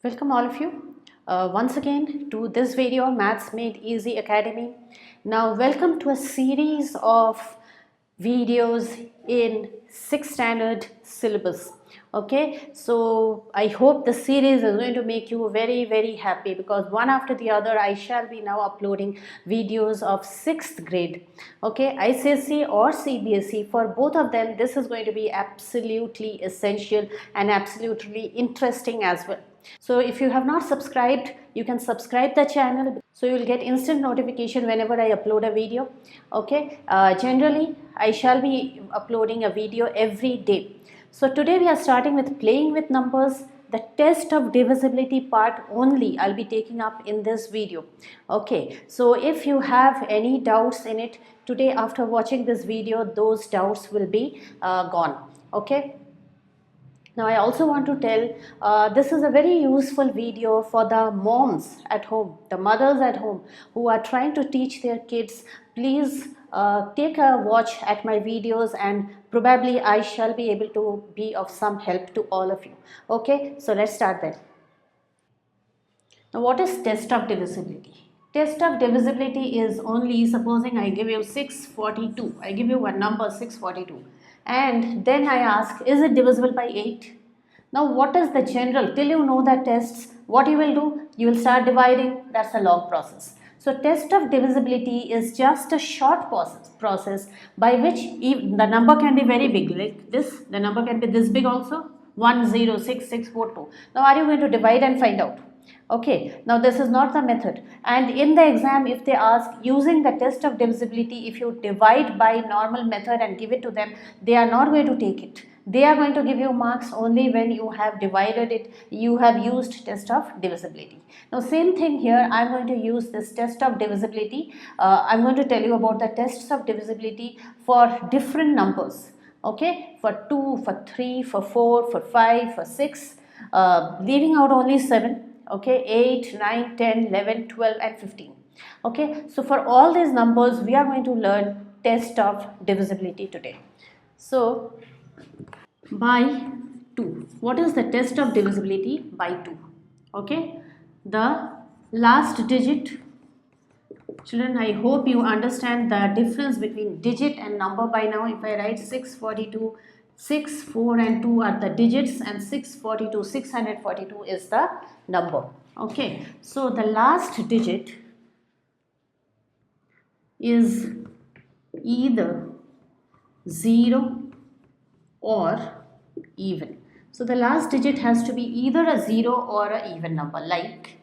Welcome all of you once again to this video, Maths Made Easy Academy. Now welcome to a series of videos in 6th standard syllabus. Okay, so I hope the series is going to make you very happy, because one after the other I shall be now uploading videos of 6th grade. Okay, ICSE or CBSE, for both of them this is going to be absolutely essential and absolutely interesting as well. So if you have not subscribed, you can subscribe the channel, so you will get instant notification whenever I upload a video. Okay, generally I shall be uploading a video every day. So today we are starting with playing with numbers. The test of divisibility part only I'll be taking up in this video. Okay, so if you have any doubts in it, today after watching this video, those doubts will be gone. Okay. Now I also want to tell, this is a very useful video for the moms at home, the mothers at home who are trying to teach their kids. Please take a watch at my videos, and probably I shall be able to be of some help to all of you. Okay, so let's start then. Now what is test of divisibility? Test of divisibility is only supposing I give you 642. I give you one number 642. And then I ask, is it divisible by 8? Now what is the general, till you know the tests, what you will do? You will start dividing. That's a long process. So test of divisibility is just a short process by which the number can be very big, like this. The number can be this big also, 106642. Now are you going to divide and find out? Okay, now this is not the method, and in the exam if they ask using the test of divisibility, if you divide by normal method and give it to them, they are not going to take it. They are going to give you marks only when you have divided it, you have used test of divisibility. Now same thing here, I am going to use this test of divisibility. I am going to tell you about the tests of divisibility for different numbers. Okay, for 2, for 3, for 4, for 5, for 6, leaving out only 7. Okay, 8, 9, 10, 11, 12 and 15. Okay, so for all these numbers we are going to learn test of divisibility today. So by 2, what is the test of divisibility by 2? Okay, the last digit, children, I hope you understand the difference between digit and number by now. If I write 642, 6, 4 and 2 are the digits, and 642, 642 is the number. Okay, so the last digit is either 0 or even. So the last digit has to be either a 0 or an even number, like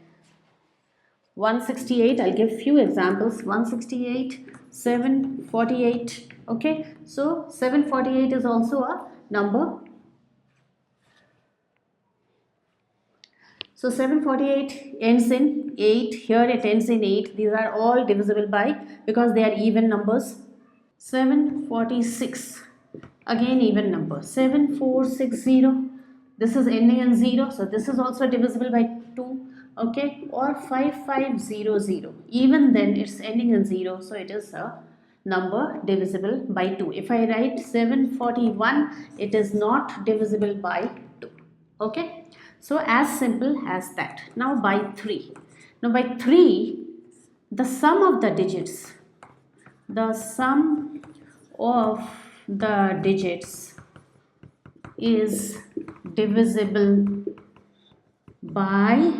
168. I'll give few examples. 168, 748. Okay, so 748 is also a number. So 748 ends in 8. Here it ends in 8. These are all divisible by, because they are even numbers. 746, again even number. 7460, this is ending in 0, so this is also divisible by 2. Okay, or 5500, even then it's ending in 0, so it is a number divisible by 2. If I write 741, it is not divisible by 2. Okay, so as simple as that. Now by 3. Now by 3, the sum of the digits, is divisible by,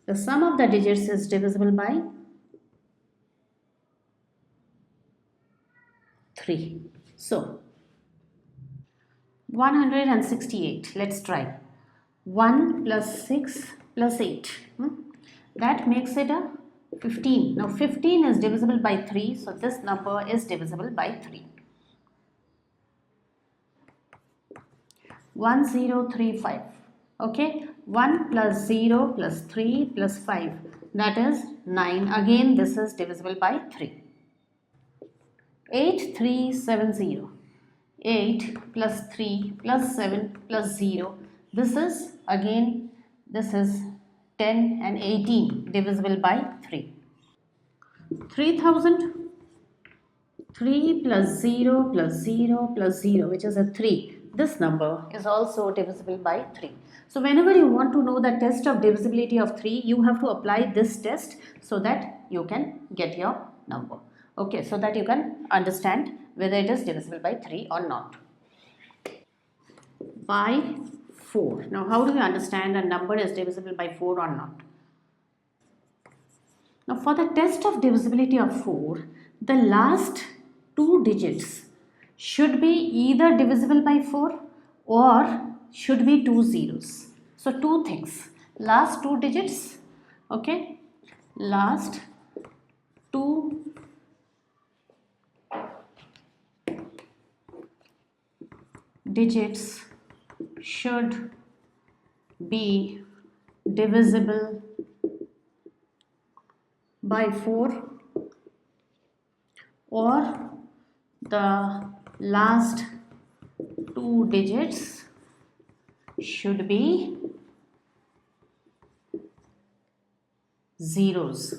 the sum of the digits is divisible by 3. So 168, let's try. 1 plus 6 plus 8, that makes it a 15. Now 15 is divisible by 3, so this number is divisible by 3. 1035. Okay, 1 plus 0 plus 3 plus 5, that is 9. Again this is divisible by 3. 8370. 8 plus 3 plus 7 plus 0, this is again, this is 10 and 18, divisible by 3. 3000. 3 plus 0 plus 0 plus 0, which is a 3. this number is also divisible by 3. So whenever you want to know the test of divisibility of 3, you have to apply this test so that you can get your number. Okay, so that you can understand whether it is divisible by 3 or not. By 4. Now how do you understand a number is divisible by 4 or not? Now for the test of divisibility of 4, the last 2 digits should be either divisible by 4 or should be 2 zeros. So two things, last 2 digits, okay, last 2 digits should be divisible by 4 or the last 2 digits should be zeros.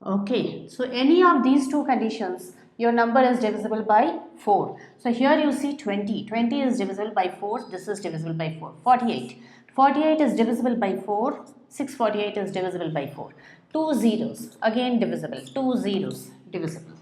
Okay, so any of these two conditions, your number is divisible by 4. So here you see 20. 20 is divisible by 4. This is divisible by 4. 48. 48 is divisible by 4. 648 is divisible by 4. 2 zeros, again divisible. 2 zeros, divisible.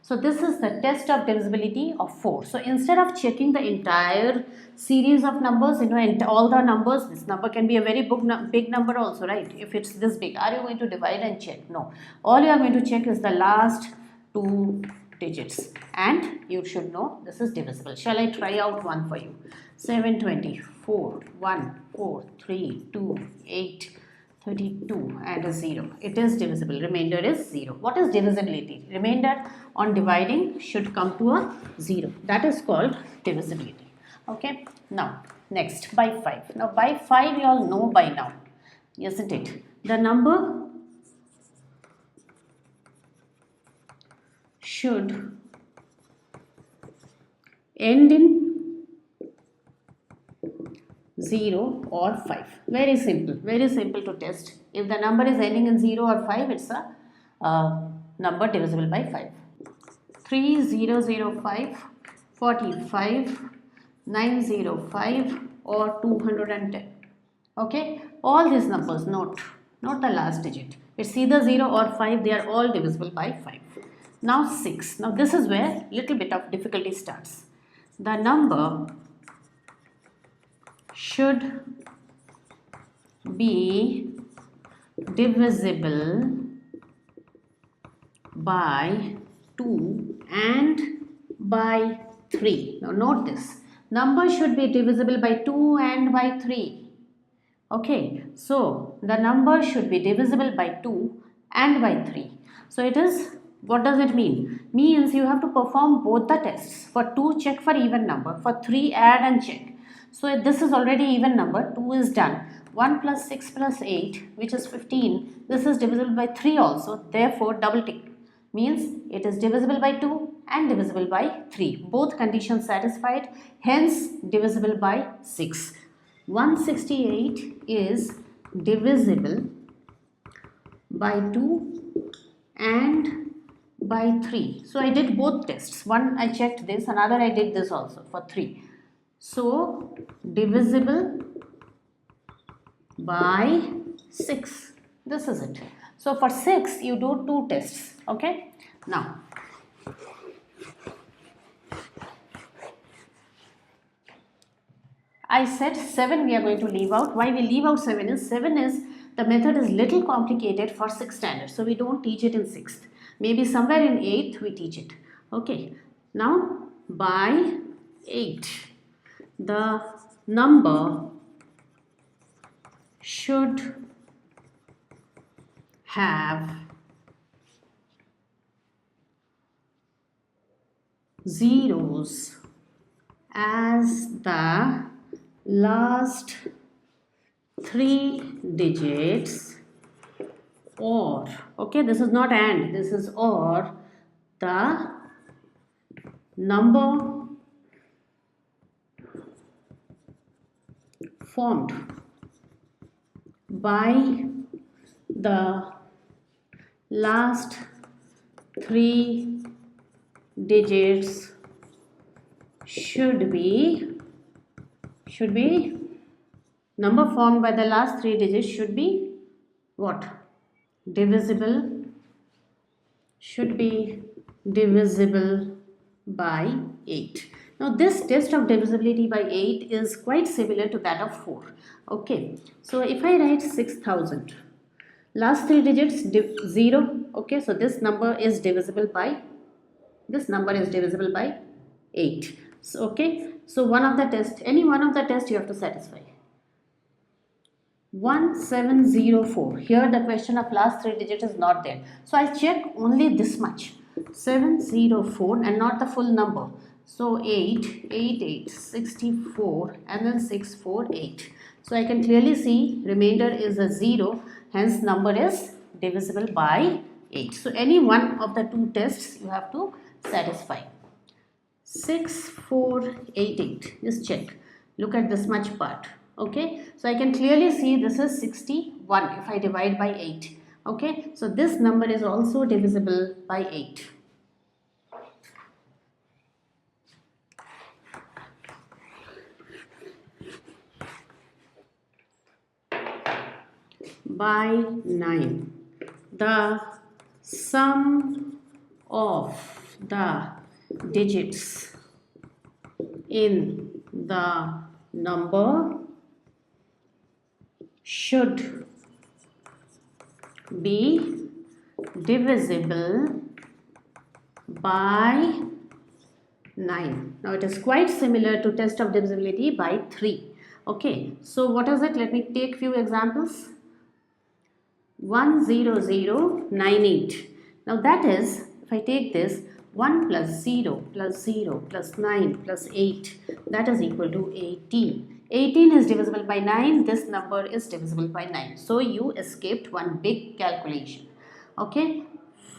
So this is the test of divisibility of 4. So instead of checking the entire series of numbers, and all the numbers, this number can be a very big number also, right? If it's this big, are you going to divide and check? No. All you are going to check is the last 2 digits and you should know this is divisible. Shall I try out one for you? 724, 1, 4, 3, 2, 8, 32 and a 0. It is divisible. Remainder is 0. What is divisibility? Remainder on dividing should come to a 0. That is called divisibility. Okay. Now, next by 5. Now, by 5 you all know by now, isn't it? The number should end in 0 or 5. Very simple to test. If the number is ending in 0 or 5, it's a number divisible by 5. 3005, 45, 905 or 210. Okay, all these numbers, not the last digit. It's either 0 or 5, they are all divisible by 5. Now 6. Now this is where little bit of difficulty starts. The number should be divisible by 2 and by 3. Now note this. Number should be divisible by 2 and by 3. Okay, so the number should be divisible by 2 and by 3. So it is, what does it mean? Means you have to perform both the tests. For 2, check for even number. For 3, add and check. So this is already even number. 2 is done. 1 plus 6 plus 8, which is 15. This is divisible by 3 also. Therefore, double tick. Means it is divisible by 2 and divisible by 3. Both conditions satisfied. Hence, divisible by 6. 168 is divisible by 2 and by 3. So I did both tests. One I checked this, another I did this also for 3. So divisible by 6. This is it. So for 6 you do 2 tests. Okay. Now I said 7 we are going to leave out. Why we leave out 7 is the method is little complicated for 6th standard. So we don't teach it in 6th. Maybe somewhere in 8th we teach it. Okay. Now by 8, the number should have zeros as the last 3 digits, or, okay, this is not and, this is or, the number formed by the last 3 digits should be should be, number formed by the last 3 digits should be what? Divisible, should be divisible by 8. Now this test of divisibility by 8 is quite similar to that of 4. Okay, so if I write 6000, last 3 digits 0. Okay, so this number is divisible by 8. So, okay, so one of the test, any one of the test you have to satisfy. 1704. Here the question of last 3 digits is not there, so I check only this much, 704, and not the full number. So 8, 8, 8, 64, and then 648. So I can clearly see remainder is a 0, hence number is divisible by 8. So any one of the 2 tests you have to satisfy. 6488, just check, look at this much part. Okay, so I can clearly see this is 61 if I divide by 8. Okay, so this number is also divisible by 8. By 9. The sum of the digits in the number should be divisible by 9. Now it is quite similar to test of divisibility by 3. Okay, so what is it? Let me take few examples. 10098. Now that is, if I take this, 1 plus 0 plus 0 plus 9 plus 8, that is equal to 18. 18 is divisible by 9, this number is divisible by 9. So you escaped one big calculation. Okay,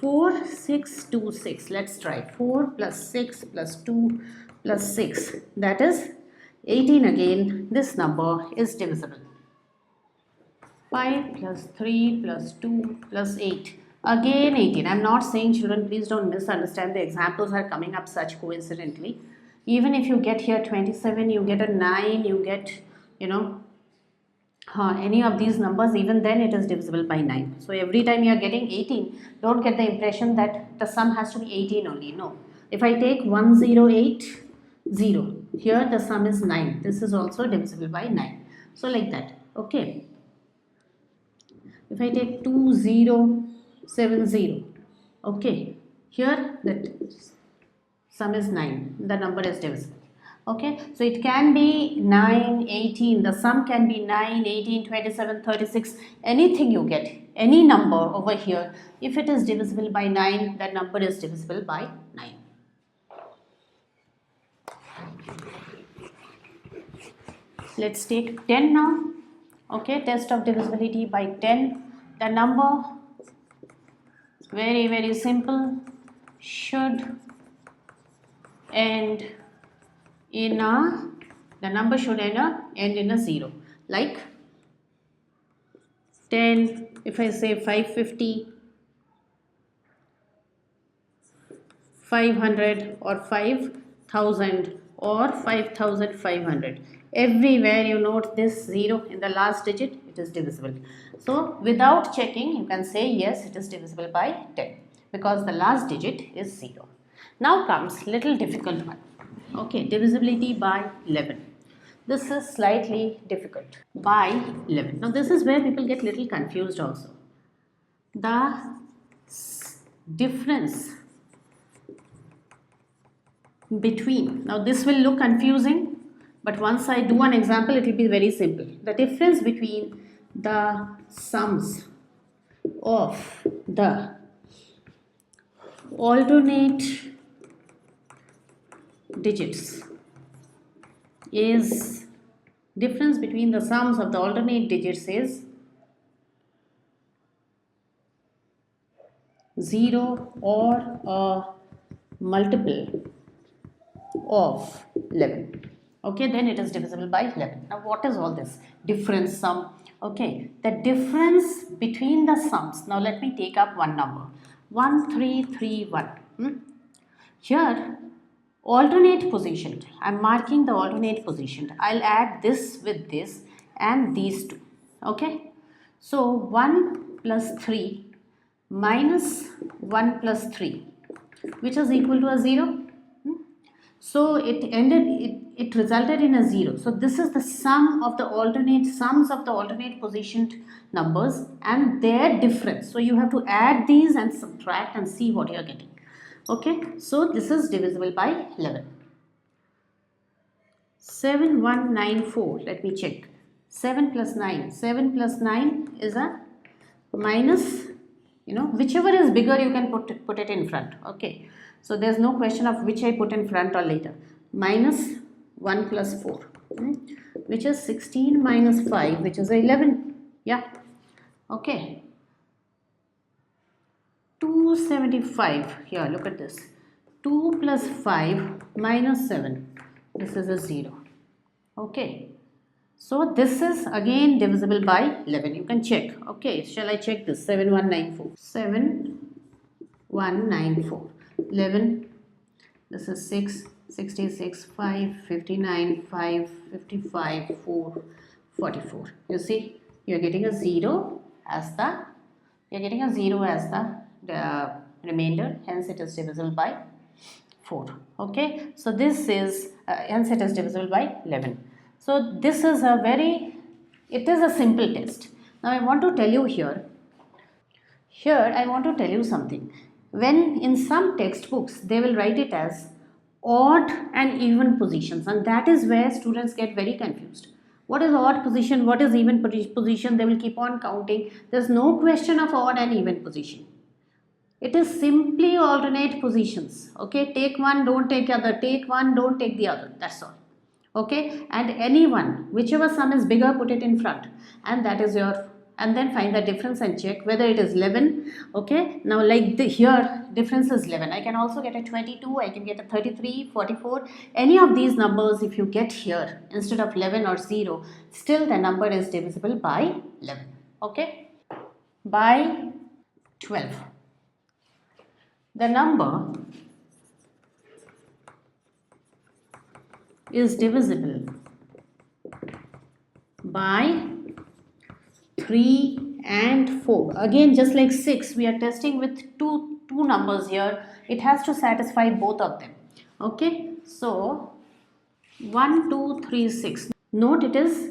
4, 6, 2, 6. Let's try. 4 plus 6 plus 2 plus 6, that is 18 again. This number is divisible. 5 plus 3 plus 2 plus 8. Again 18. I am not saying, children, please don't misunderstand. The examples are coming up such coincidentally. Even if you get here 27, you get a 9, you get, any of these numbers, even then it is divisible by 9. So every time you are getting 18, don't get the impression that the sum has to be 18 only. No. If I take 1080, here the sum is 9. This is also divisible by 9. So like that. Okay. If I take 2070, okay, here that sum is 9, the number is divisible. Okay, so it can be 9, 18, the sum can be 9, 18, 27, 36, anything you get, any number over here, if it is divisible by 9, that number is divisible by 9. Let's take 10 now. Okay, test of divisibility by 10. The number, very, very simple, should end in a, the number should end in a 0. Like 10, if I say 550, 500 or 5000 or 5500. Everywhere you note this 0 in the last digit, it is divisible. So without checking, you can say yes, it is divisible by 10 because the last digit is 0. Now comes little difficult one. Okay, divisibility by 11. This is slightly difficult. By 11. Now this is where people get little confused also. The difference between, now this will look confusing, but once I do an example, it will be very simple. The difference between the sums of the alternate digits is, difference between the sums of the alternate digits is 0 or a multiple of 11. Okay, then it is divisible by 11. Now what is all this? Difference, sum. Okay, the difference between the sums. Now let me take up one number. 1331. Here alternate position. I'm marking the alternate position. I'll add this with this and these two. Okay. So 1 plus 3 minus 1 plus 3, which is equal to a 0. So it resulted in a 0. So this is the sums of the alternate positioned numbers and their difference. So you have to add these and subtract and see what you are getting. Okay, so this is divisible by 11. 7194, let me check. 7 plus 9. 7 plus 9 is a minus, whichever is bigger you can put it in front. Okay, so there's no question of which I put in front or later. Minus 1 plus 4, which is 16 minus 5, which is 11. Yeah, okay. 275, here look at this. 2 plus 5 minus 7, this is a 0. Okay, so this is again divisible by 11. You can check. Okay, shall I check this? 7194. 7194. 11. This is 6, 66, 5, 59, 5, 55, 4, 44. You see, you are getting a 0 as the remainder. Hence, it is divisible by 4. Okay, so this is hence it is divisible by 11. So this is it is a simple test. Now I want to tell you here I want to tell you something. When in some textbooks they will write it as odd and even positions, and that is where students get very confused. What is odd position? What is even position? They will keep on counting. There is no question of odd and even position. It is simply alternate positions. Okay, take one, don't take the other. Take one, don't take the other. That's all. Okay, and anyone, whichever sum is bigger, put it in front, and that is your, and then find the difference and check whether it is 11. Okay, now like here difference is 11. I can also get a 22, I can get a 33, 44. Any of these numbers, if you get here instead of 11 or 0, still the number is divisible by 11. Okay, by 12. The number is divisible by 3 and 4. Again, just like 6, we are testing with two numbers here. It has to satisfy both of them. Okay, so 1, 2, 3, 6. Note it is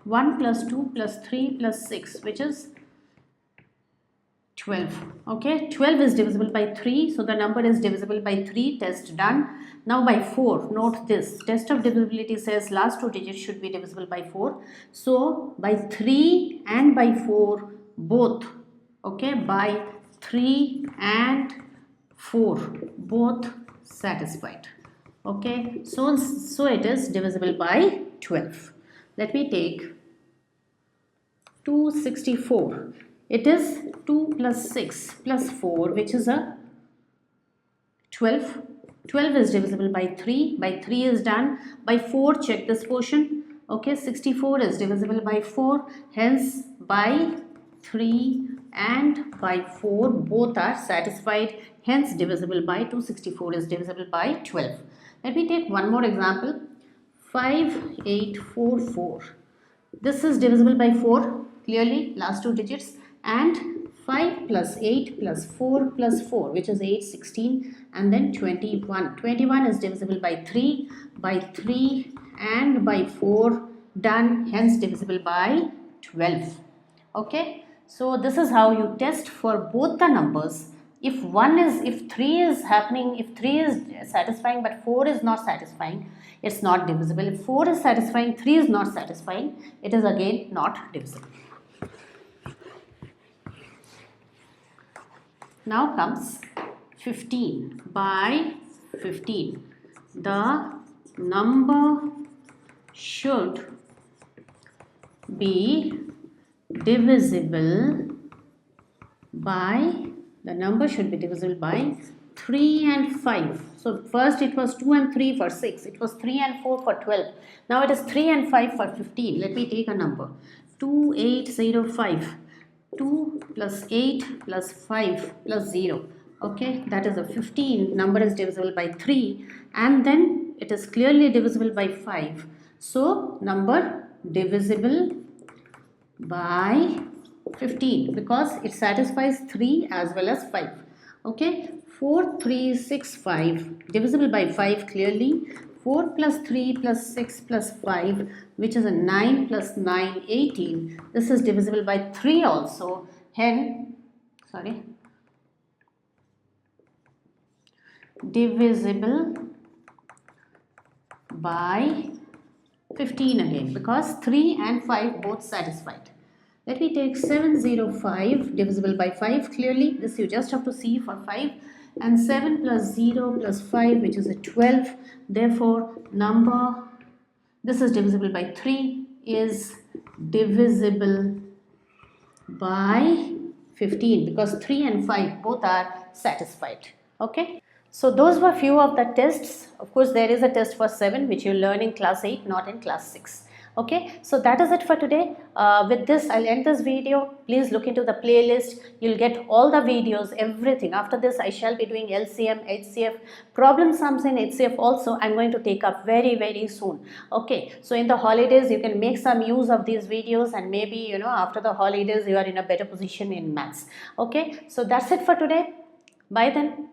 1 plus 2 plus 3 plus 6, which is 12. Okay, 12 is divisible by 3, so the number is divisible by 3. Test done. Now by 4, note this, test of divisibility says last two digits should be divisible by 4. So by 3 and by 4 both, okay, by 3 and 4 both satisfied. Okay, so it is divisible by 12. Let me take 264. It is 2 plus 6 plus 4, which is a 12. 12 is divisible by 3. By 3 is done. By 4, check this portion. Okay, 64 is divisible by 4. Hence, by 3 and by 4 both are satisfied. Hence, divisible by 264 is divisible by 12. Let me take one more example. 5844. This is divisible by 4. Clearly, last two digits. And 5 plus 8 plus 4 plus 4, which is 8, 16, and then 21. 21 is divisible by 3 and by 4, done, hence divisible by 12. Okay, so this is how you test for both the numbers. If 3 is happening, if 3 is satisfying but 4 is not satisfying, it's not divisible. If 4 is satisfying, 3 is not satisfying, it is again not divisible. Now comes 15. By 15, the number should be divisible by 3 and 5. So first it was 2 and 3 for 6. It was 3 and 4 for 12. Now it is 3 and 5 for 15. Let me take a number. 2805. 2 plus 8 plus 5 plus 0. Okay, that is a 15 number is divisible by 3, and then it is clearly divisible by 5. So number divisible by 15 because it satisfies 3 as well as 5. Okay, 4, 3, 6, 5 divisible by 5 clearly. 4 plus 3 plus 6 plus 5, which is a 9 plus 9, 18. This is divisible by 3 also. Hence, divisible by 15 again because 3 and 5 both satisfied. Let me take 705 divisible by 5 clearly. This you just have to see for 5, and 7 plus 0 plus 5, which is a 12. Therefore, number, this is divisible by 3, is divisible by 15 because 3 and 5 both are satisfied. Okay. So those were few of the tests. Of course, there is a test for 7 which you learn in class 8, not in class 6. Okay, so that is it for today. With this, I'll end this video. Please look into the playlist. You'll get all the videos, everything. After this, I shall be doing LCM, HCF, problem sums in HCF also. I'm going to take up very, very soon. Okay, so in the holidays, you can make some use of these videos, and maybe, after the holidays, you are in a better position in maths. Okay, so that's it for today. Bye then.